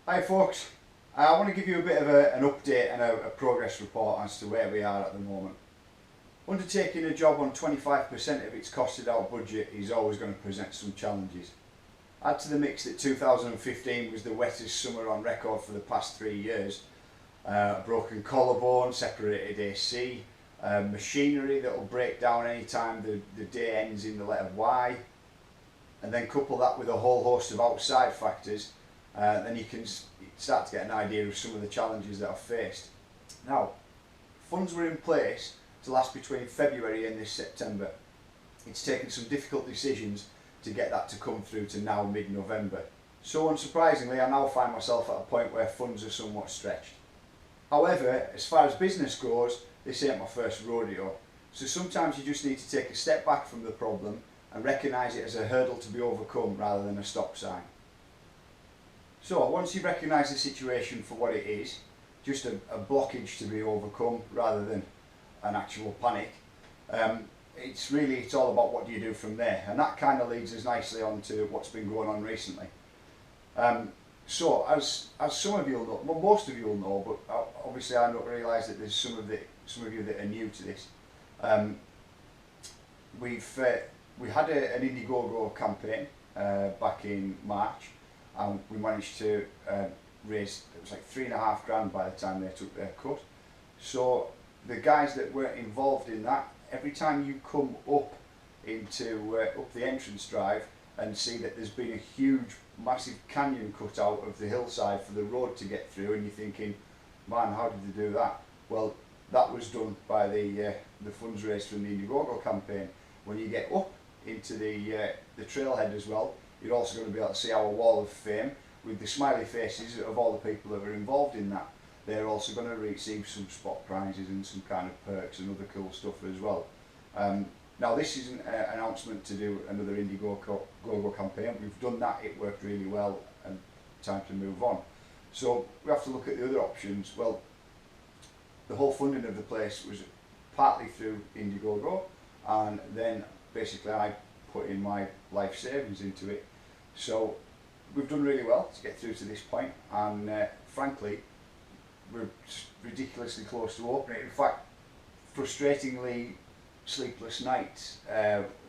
Hi folks, I want to give you a bit of an update and a progress report as to where we are at the moment. Undertaking a job on 25% of its costed out budget is always going to present some challenges. Add to the mix that 2015 was the wettest summer on record for the past 3 years. A broken collarbone, separated AC, machinery that will break down any time the day ends in the letter Y, and then couple that with a whole host of outside factors, then you can start to get an idea of some of the challenges that I've faced. Now, funds were in place to last between February and this September. It's taken some difficult decisions to get that to come through to now mid-November. So unsurprisingly, I now find myself at a point where funds are somewhat stretched. However, as far as business goes, this ain't my first rodeo. So sometimes you just need to take a step back from the problem and recognise it as a hurdle to be overcome rather than a stop sign. So once you've recognised the situation for what it is, just a blockage to be overcome rather than an actual panic, it's all about what do you do from there, and that kind of leads us nicely on to what's been going on recently. So as some of you will know, well, most of you will know, but obviously I don't realise that there's some of you that are new to this. We had an Indiegogo campaign back in March, and we managed to raise, it was like $3.5 grand by the time they took their cut. So the guys that were involved in that, every time you come up into up the entrance drive and see that there's been a huge massive canyon cut out of the hillside for the road to get through, and you're thinking, man, how did they do that? Well, that was done by the funds raised from the Indiegogo campaign. When you get up into the trailhead as well, you're also going to be able to see our wall of fame with the smiley faces of all the people that were involved in that. They're also going to receive some spot prizes and some kind of perks and other cool stuff as well. Now this isn't an announcement to do another Indiegogo campaign. We've done that, it worked really well, and time to move on. So we have to look at the other options. Well, the whole funding of the place was partly through Indiegogo, and then basically I put in my life savings into it. So we've done really well to get through to this point, and frankly we're ridiculously close to opening. In fact, frustratingly sleepless nights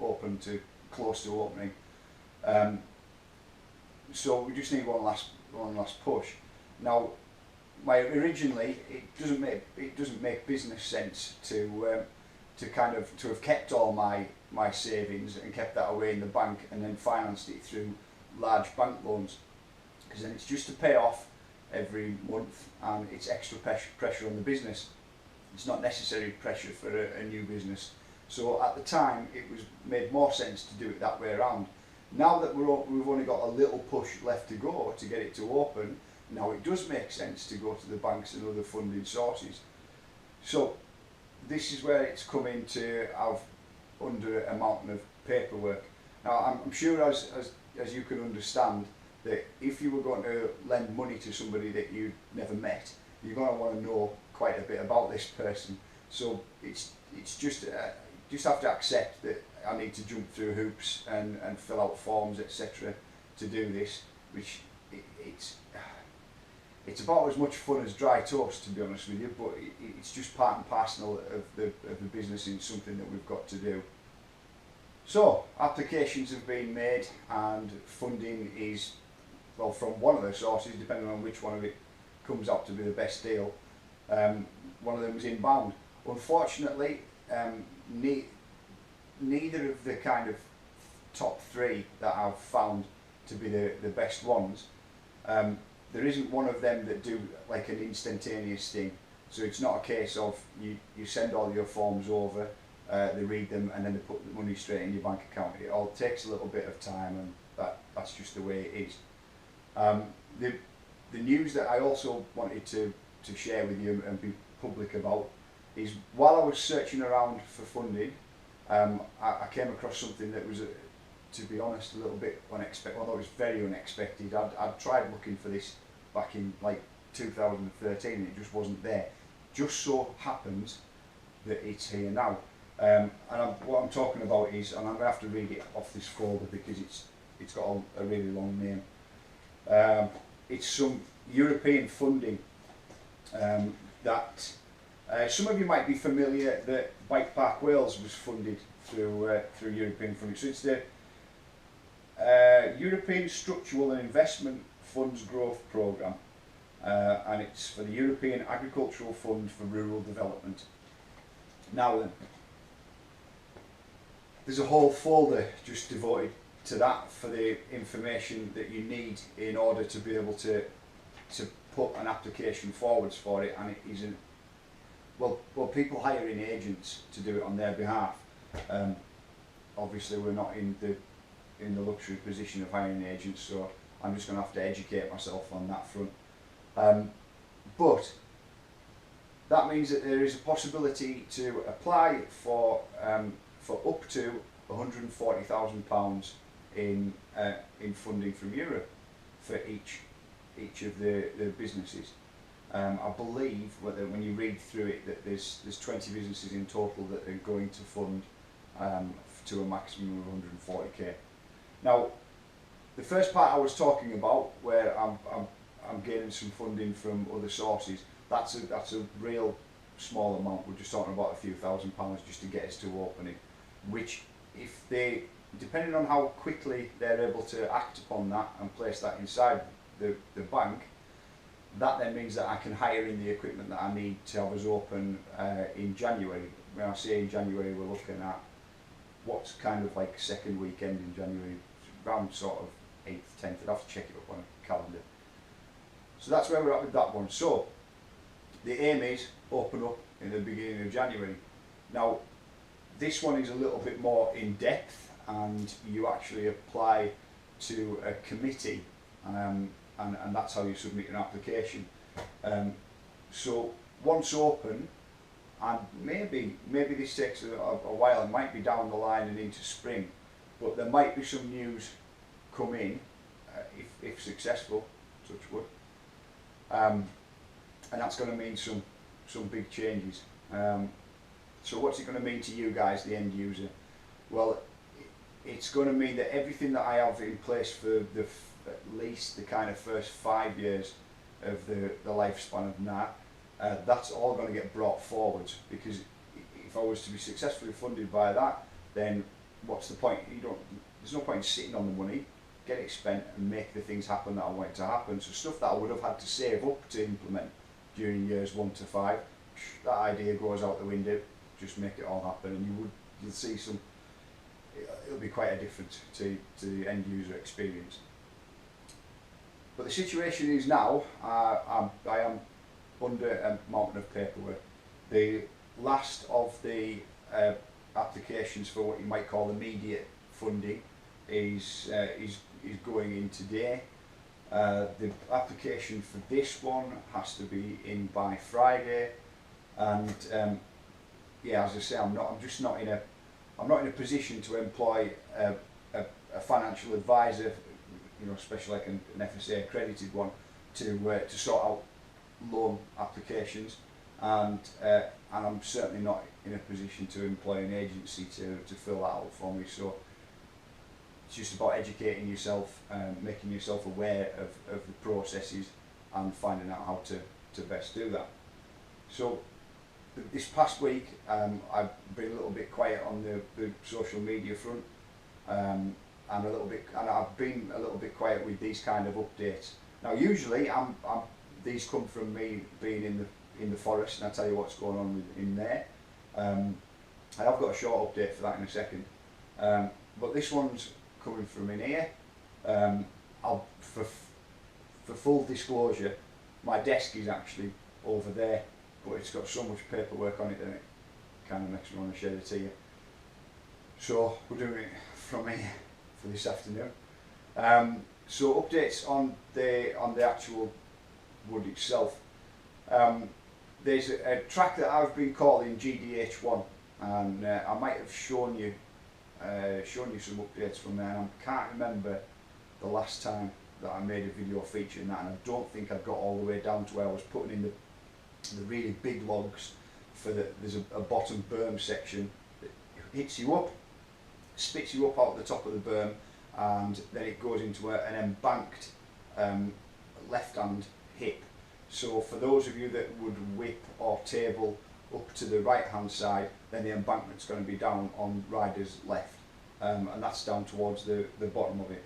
open to close to opening. So we just need one last push. Now, originally it doesn't make business sense to have kept all my savings and kept that away in the bank and then financed it through large bank loans, because then it's just to pay off every month, and it's extra pressure on the business. It's not necessary pressure for a new business. So at the time it was made more sense to do it that way around. Now that we've only got a little push left to go to get it to open, now it does make sense to go to the banks and other funding sources. So this is where it's come into under a mountain of paperwork. Now I'm sure as you can understand that if you were going to lend money to somebody that you'd never met, you're going to want to know quite a bit about this person. So it's just have to accept that I need to jump through hoops and fill out forms, etc. to do this, which it's about as much fun as dry toast, to be honest with you, but it's just part and parcel of the business, and something that we've got to do. So applications have been made, and funding is, well, from one of the sources, depending on which one of it comes out to be the best deal. One of them was inbound. Unfortunately, neither of the kind of top three that I've found to be the best ones, there isn't one of them that do like an instantaneous thing. So it's not a case of you send all your forms over, they read them, and then they put the money straight in your bank account. It all takes a little bit of time, and that's just the way it is. The news that I also wanted to share with you and be public about is, while I was searching around for funding, I came across something that was, to be honest, a little bit unexpected. Although it was very unexpected. I'd tried looking for this back in like 2013 and it just wasn't there. Just so happens that it's here now. What I'm talking about is, and I'm going to have to read it off this folder because it's got a really long name. It's some European funding that some of you might be familiar that Bike Park Wales was funded through European funding. So it's the European Structural and Investment Funds Growth Programme, and it's for the European Agricultural Fund for Rural Development. Now then, there's a whole folder just devoted to that for the information that you need in order to be able to put an application forwards for it, and it isn't, well people hiring agents to do it on their behalf. Obviously we're not in the luxury position of hiring agents, so I'm just going to have to educate myself on that front. But that means that there is a possibility to apply for up to £140,000 in funding from Europe for each of the businesses. I believe when you read through it that there's 20 businesses in total that are going to fund to a maximum of 140k. Now, the first part I was talking about, where I'm gaining some funding from other sources, that's a real small amount. We're just talking about a few £1,000s just to get us to opening, which, if they, depending on how quickly they're able to act upon that and place that inside the bank, that then means that I can hire in the equipment that I need to have us open in January. When I say in January, we're looking at what's kind of like second weekend in January, around sort of 8th, 10th. I'd have to check it up on a calendar. So that's where we're at with that one. So the EMAs open up in the beginning of January. Now this one is a little bit more in depth, and you actually apply to a committee, and that's how you submit an application. So once open, and maybe this takes a while, it might be down the line and into spring, but there might be some news come in, if successful, touch wood, and that's going to mean some big changes. So what's it going to mean to you guys, the end user? Well, it's going to mean that everything that I have in place for at least the kind of first 5 years of the lifespan of GNAR, that's all going to get brought forwards, because if I was to be successfully funded by that, then what's the point? There's no point in sitting on the money. Get it spent and make the things happen that I want it to happen. So stuff that I would have had to save up to implement during years 1 to 5, that idea goes out the window. Just make it all happen, and you'll see it'll be quite a difference to the end user experience. But the situation is now, I am under a mountain of paperwork. The last of the applications for what you might call immediate funding is going in today. The application for this one has to be in by Friday, and yeah, as I say, I'm just not in a position to employ a financial advisor, especially like an FSA accredited one, to sort out loan applications, and I'm certainly not in a position to employ an agency to fill that out for me. So it's just about educating yourself, making yourself aware of the processes, and finding out how to best do that. So this past week, I've been a little bit quiet on the social media front, and I've been a little bit quiet with these kind of updates. Now, usually, these come from me being in the forest, and I'll tell you what's going on in there. I have got a short update for that in a second, but this one's coming from in here. For full disclosure, my desk is actually over there, but it's got so much paperwork on it that it kind of makes me want to shed a tear. So we're doing it from here for this afternoon. So updates on the actual wood itself. There's a track that I've been calling GDH1, and I might have shown you some updates from there, and I can't remember the last time that I made a video featuring that, and I don't think I got all the way down to where I was putting in the really big logs there's a bottom berm section that hits you up, spits you up out the top of the berm, and then it goes into an embanked left-hand hip. So for those of you that would whip or table up to the right hand side, then the embankment's going to be down on rider's left, and that's down towards the bottom of it.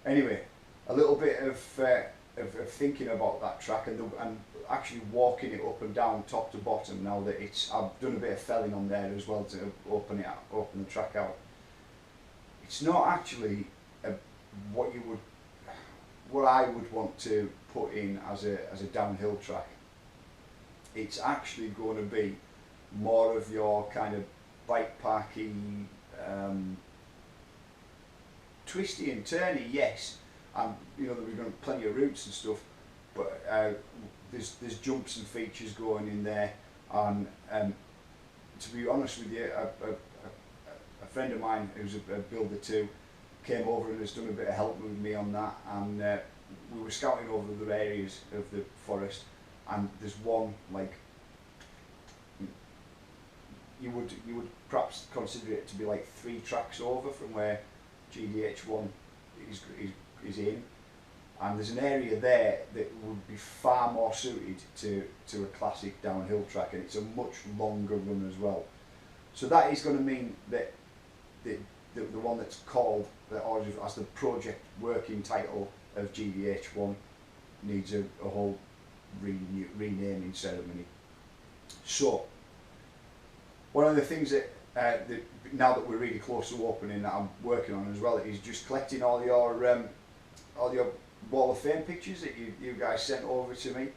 Anyway, a little bit of thinking about that track and actually walking it up and down top to bottom now that I've done a bit of felling on there as well to open the track out. It's not actually what I would want to put in as a downhill track. It's actually going to be more of your kind of bike parky, twisty and turny, yes, and you know we've got plenty of routes and stuff, but there's jumps and features going in there, and to be honest with you, a friend of mine who's a builder too came over and has done a bit of help with me on that, and we were scouting over the areas of the forest, and there's one like you would perhaps consider it to be like 3 tracks over from where GDH1 is in, and there's an area there that would be far more suited to a classic downhill track, and it's a much longer run as well. So that is going to mean that the one that's called, or as the project working title of GDH1, needs a whole renaming ceremony. So one of the things that now that we're really close to opening, that I'm working on as well, is just collecting all your Wall of Fame pictures that you guys sent over to me,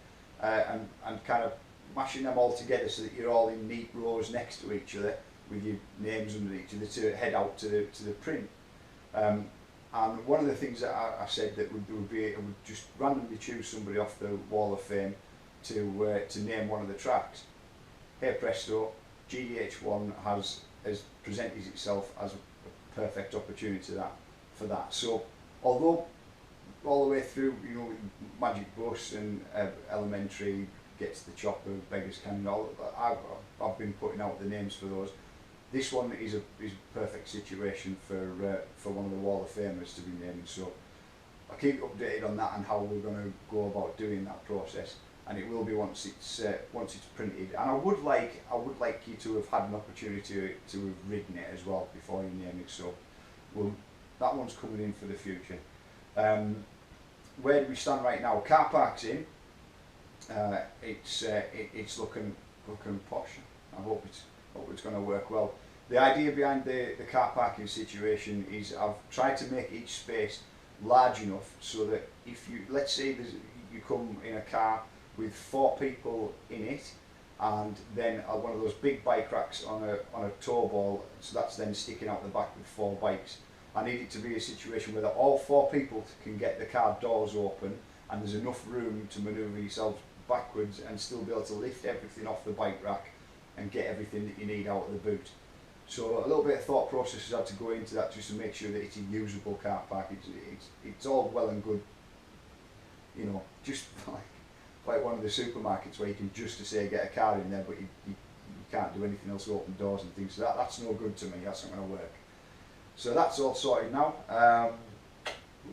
and kind of mashing them all together so that you're all in neat rows next to each other with your names under each other to head out to the print. And one of the things that I said that would be, I would just randomly choose somebody off the Wall of Fame to name one of the tracks. Hey presto, GDH1 has presented itself as a perfect opportunity for that. So although all the way through, you know, Magic Bus and Elementary, Gets the Chopper, Beggars Canyon, I've been putting out the names for those. This one is a perfect situation for one of the Wall of Famers to be named. So I'll keep you updated on that and how we're going to go about doing that process, and it will be once it's printed. And I would like you to have had an opportunity to have ridden it as well before you name it. So that one's coming in for the future. Where do we stand right now? Car park's in. It's looking posh. I hope it's going to work well. The idea behind the car parking situation is I've tried to make each space large enough so that if let's say you come in a car with 4 people in it, and then one of those big bike racks on a tow ball, so that's then sticking out the back with 4 bikes. I need it to be a situation where all 4 people can get the car doors open, and there's enough room to manoeuvre yourselves backwards and still be able to lift everything off the bike rack and get everything that you need out of the boot. So a little bit of thought process has had to go into that just to make sure that it's a usable car park. It's all well and good, you know, just like one of the supermarkets where you can just to say get a car in there, but you can't do anything else, open doors and things. So that's no good to me. That's not going to work. So that's all sorted now.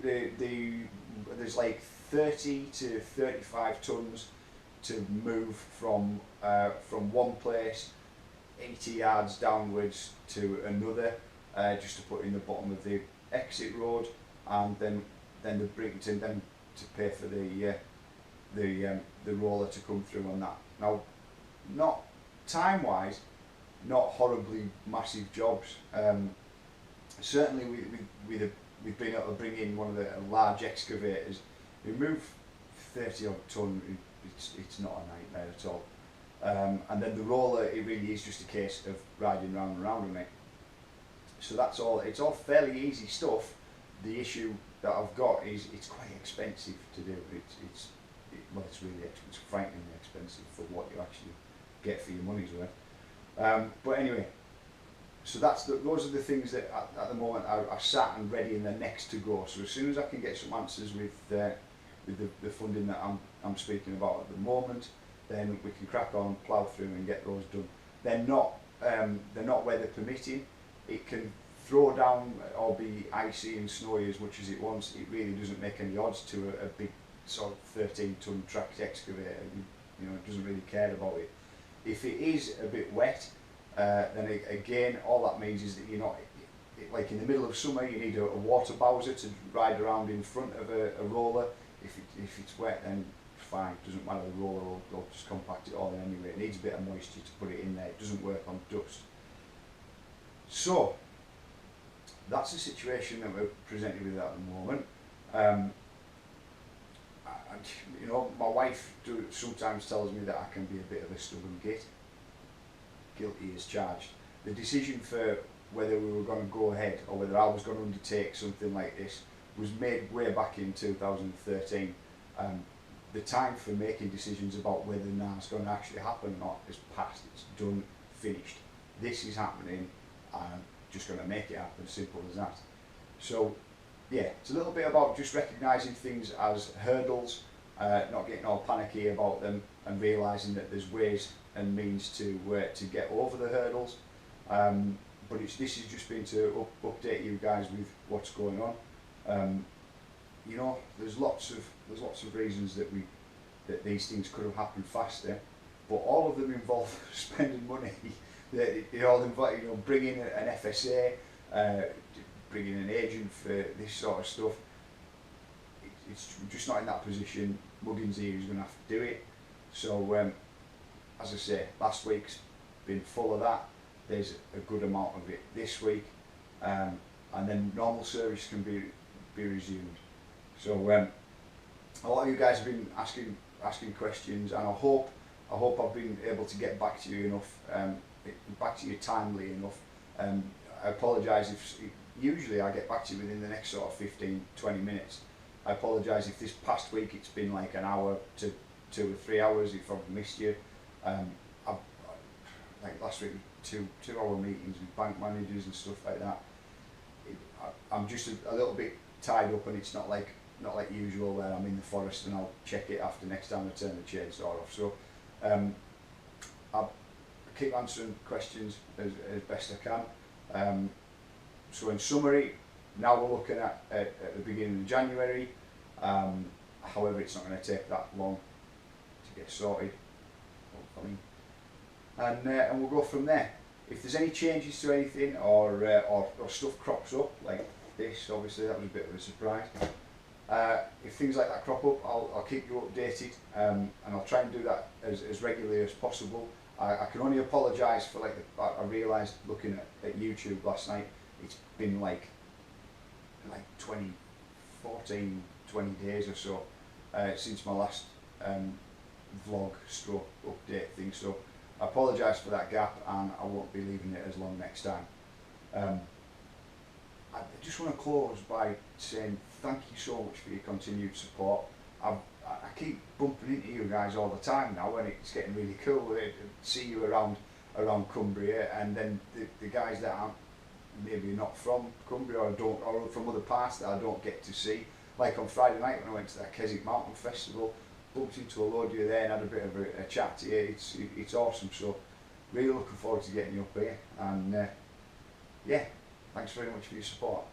There's like 30 to 35 tons to move from one place 80 yards downwards to another, just to put in the bottom of the exit road, and then the Brickington then to pay for the roller to come through on that. Now, not time wise, not horribly massive jobs. Certainly we've been able to bring in one of the large excavators. We move 30 odd ton, it's not a nightmare at all. And then the roller, it really is just a case of riding round and round with it. So that's all, it's all fairly easy stuff. The issue that I've got is it's quite expensive to do. It's really it's frighteningly expensive for what you actually get for your money's worth. But anyway, so those are the things that at the moment are sat and ready and they're next to go. So as soon as I can get some answers with the funding that I'm speaking about at the moment, then we can crack on, plough through and get those done. They're not weather permitting. It can throw down or be icy and snowy as much as it wants. It really doesn't make any odds to a big sort of 13-ton tracked excavator, you know, doesn't really care about it. If it is a bit wet, then again, all that means is that you're not, like in the middle of summer, you need a water bowser to ride around in front of a roller. If it's wet, then fine, doesn't matter, the roller will just compact it all in anyway. It needs a bit of moisture to put it in there, it doesn't work on dust. So, that's the situation that we're presented with at the moment. You know, my wife sometimes tells me that I can be a bit of a stubborn git. Guilty as charged. The decision for whether we were going to go ahead or whether I was going to undertake something like this was made way back in 2013. The time for making decisions about whether GNAR is going to actually happen or not is past. It's done, finished. This is happening, and I'm just going to make it happen, simple as that. So yeah, it's a little bit about just recognising things as hurdles, not getting all panicky about them, and realising that there's ways and means to get over the hurdles. But this has just been to update you guys with what's going on. You know, there's lots of reasons that these things could have happened faster, but all of them involve spending money. They all involve, you know, bringing an FSA, bringing an agent for this sort of stuff. It's just not in that position. Muggins here is going to have to do it. So, as I say, last week's been full of that. There's a good amount of it this week, and then normal service can be resumed. So, a lot of you guys have been asking questions, and I hope I've been able to get back to you enough, back to you timely enough. I apologise if usually I get back to you within the next sort of 15-20 minutes. I apologise if this past week it's been like an hour to 2 or 3 hours if I've missed you. Like last week, 2-hour meetings with bank managers and stuff like that. I'm just a little bit tied up, and it's not like usual where I'm in the forest and I'll check it after next time I turn the chainsaw off. So I'll keep answering questions as best I can. So in summary, now we're looking at the beginning of January. However, it's not going to take that long to get sorted, hopefully. And we'll go from there. If there's any changes to anything or stuff crops up like this, obviously that was a bit of a surprise. If things like that crop up, I'll keep you updated, and I'll try and do that as regularly as possible. I can only apologise for I realised looking at YouTube last night, it's been like 20 days or so since my last vlog stroke update thing, so I apologise for that gap, and I won't be leaving it as long next time. I just want to close by saying thank you so much for your continued support. I keep bumping into you guys all the time now, and it's getting really cool to see you around Cumbria, and then the guys that aren't maybe not from Cumbria or from other parts that I don't get to see. Like on Friday night when I went to that Keswick Mountain Festival, bumped into a load of you there and had a bit of a chat to you. It's awesome, so really looking forward to getting you up here, and yeah, thanks very much for your support.